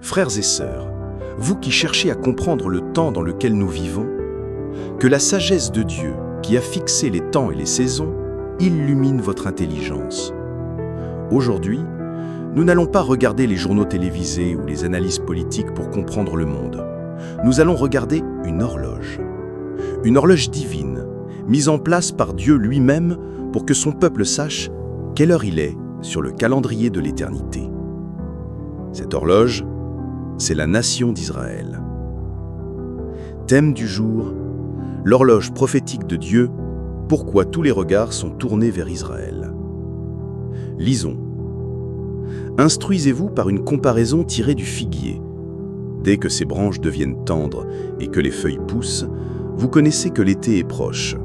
Frères et sœurs, vous qui cherchez à comprendre le temps dans lequel nous vivons, que la sagesse de Dieu, qui a fixé les temps et les saisons, illumine votre intelligence. Aujourd'hui, nous n'allons pas regarder les journaux télévisés ou les analyses politiques pour comprendre le monde. Nous allons regarder une horloge divine, mise en place par Dieu lui-même pour que son peuple sache quelle heure il est sur le calendrier de l'éternité. Cette horloge, c'est la nation d'Israël. Thème du jour, l'horloge prophétique de Dieu, pourquoi tous les regards sont tournés vers Israël. Lisons. Instruisez-vous par une comparaison tirée du figuier. Dès que ses branches deviennent tendres et que les feuilles poussent, vous connaissez que l'été est proche.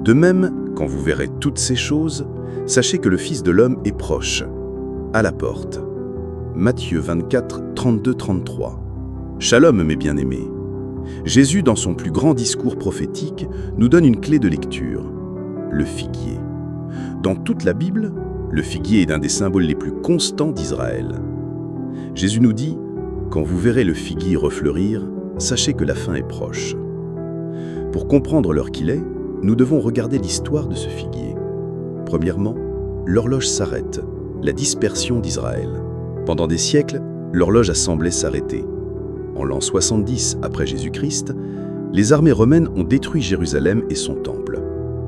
De même, quand vous verrez toutes ces choses, sachez que le Fils de l'homme est proche, à la porte. Matthieu 24, 32-33. Shalom, mes bien-aimés. Jésus, dans son plus grand discours prophétique, nous donne une clé de lecture, le figuier. Dans toute la Bible, le figuier est l'un des symboles les plus constants d'Israël. Jésus nous dit, quand vous verrez le figuier refleurir, sachez que la fin est proche. Pour comprendre l'heure qu'il est, nous devons regarder l'histoire de ce figuier. Premièrement, l'horloge s'arrête, la dispersion d'Israël. Pendant des siècles, l'horloge a semblé s'arrêter. En l'an 70 après Jésus-Christ, les armées romaines ont détruit Jérusalem et son temple.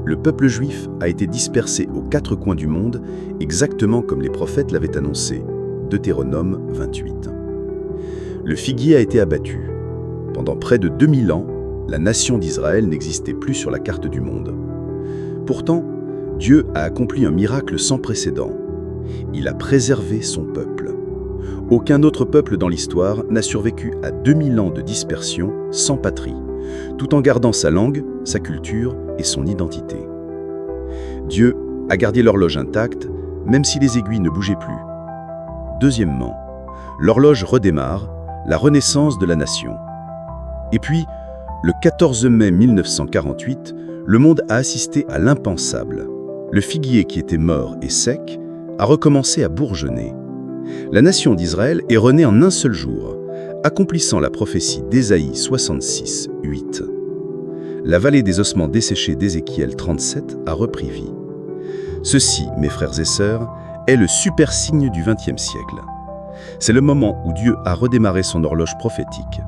Le peuple juif a été dispersé aux quatre coins du monde, exactement comme les prophètes l'avaient annoncé. Deutéronome 28. Le figuier a été abattu. Pendant près de 2000 ans, la nation d'Israël n'existait plus sur la carte du monde. Pourtant, Dieu a accompli un miracle sans précédent. Il a préservé son peuple. Aucun autre peuple dans l'histoire n'a survécu à 2000 ans de dispersion sans patrie, tout en gardant sa langue, sa culture et son identité. Dieu a gardé l'horloge intacte, même si les aiguilles ne bougeaient plus. Deuxièmement, l'horloge redémarre, la renaissance de la nation. Et puis, le 14 mai 1948, le monde a assisté à l'impensable. Le figuier qui était mort et sec a recommencé à bourgeonner. La nation d'Israël est renée en un seul jour, accomplissant la prophétie d'Ésaïe 66, 8. La vallée des ossements desséchés d'Ézéchiel 37 a repris vie. Ceci, mes frères et sœurs, est le super signe du XXe siècle. C'est le moment où Dieu a redémarré son horloge prophétique.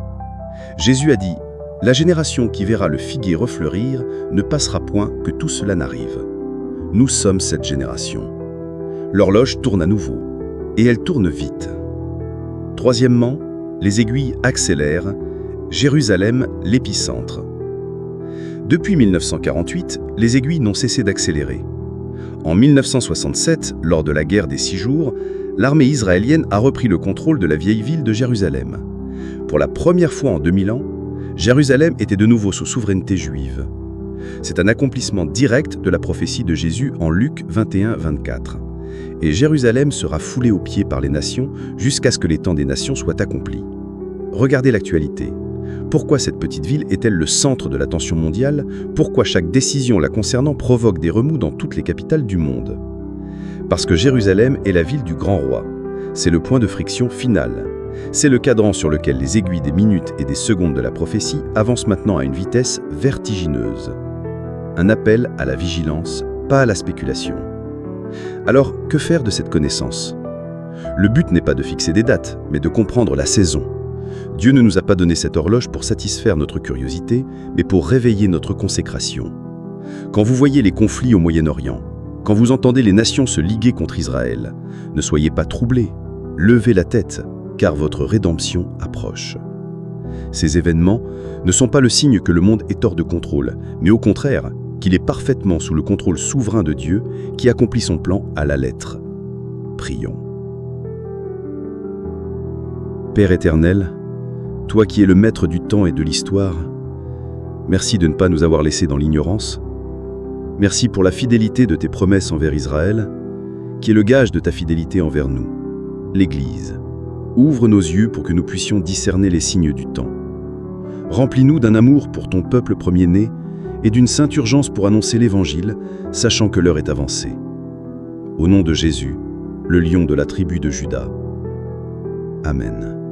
Jésus a dit « La génération qui verra le figuier refleurir ne passera point que tout cela n'arrive. » Nous sommes cette génération. L'horloge tourne à nouveau, et elle tourne vite. Troisièmement, les aiguilles accélèrent, Jérusalem l'épicentre. Depuis 1948, les aiguilles n'ont cessé d'accélérer. En 1967, lors de la guerre des 6 jours, l'armée israélienne a repris le contrôle de la vieille ville de Jérusalem. Pour la première fois en 2000 ans, Jérusalem était de nouveau sous souveraineté juive. C'est un accomplissement direct de la prophétie de Jésus en Luc 21, 24. Et Jérusalem sera foulée aux pieds par les nations jusqu'à ce que les temps des nations soient accomplis. Regardez l'actualité. Pourquoi cette petite ville est-elle le centre de l'attention mondiale? Pourquoi chaque décision la concernant provoque des remous dans toutes les capitales du monde? Parce que Jérusalem est la ville du grand roi. C'est le point de friction final. C'est le cadran sur lequel les aiguilles des minutes et des secondes de la prophétie avancent maintenant à une vitesse vertigineuse. Un appel à la vigilance, pas à la spéculation. Alors, que faire de cette connaissance? Le but n'est pas de fixer des dates, mais de comprendre la saison. Dieu ne nous a pas donné cette horloge pour satisfaire notre curiosité, mais pour réveiller notre consécration. Quand vous voyez les conflits au Moyen-Orient, quand vous entendez les nations se liguer contre Israël, ne soyez pas troublés, levez la tête, car votre rédemption approche. Ces événements ne sont pas le signe que le monde est hors de contrôle, mais au contraire, qu'il est parfaitement sous le contrôle souverain de Dieu qui accomplit son plan à la lettre. Prions. Père éternel, toi qui es le maître du temps et de l'histoire, merci de ne pas nous avoir laissés dans l'ignorance. Merci pour la fidélité de tes promesses envers Israël, qui est le gage de ta fidélité envers nous, l'Église. Ouvre nos yeux pour que nous puissions discerner les signes du temps. Remplis-nous d'un amour pour ton peuple premier-né et d'une sainte urgence pour annoncer l'Évangile, sachant que l'heure est avancée. Au nom de Jésus, le lion de la tribu de Juda. Amen.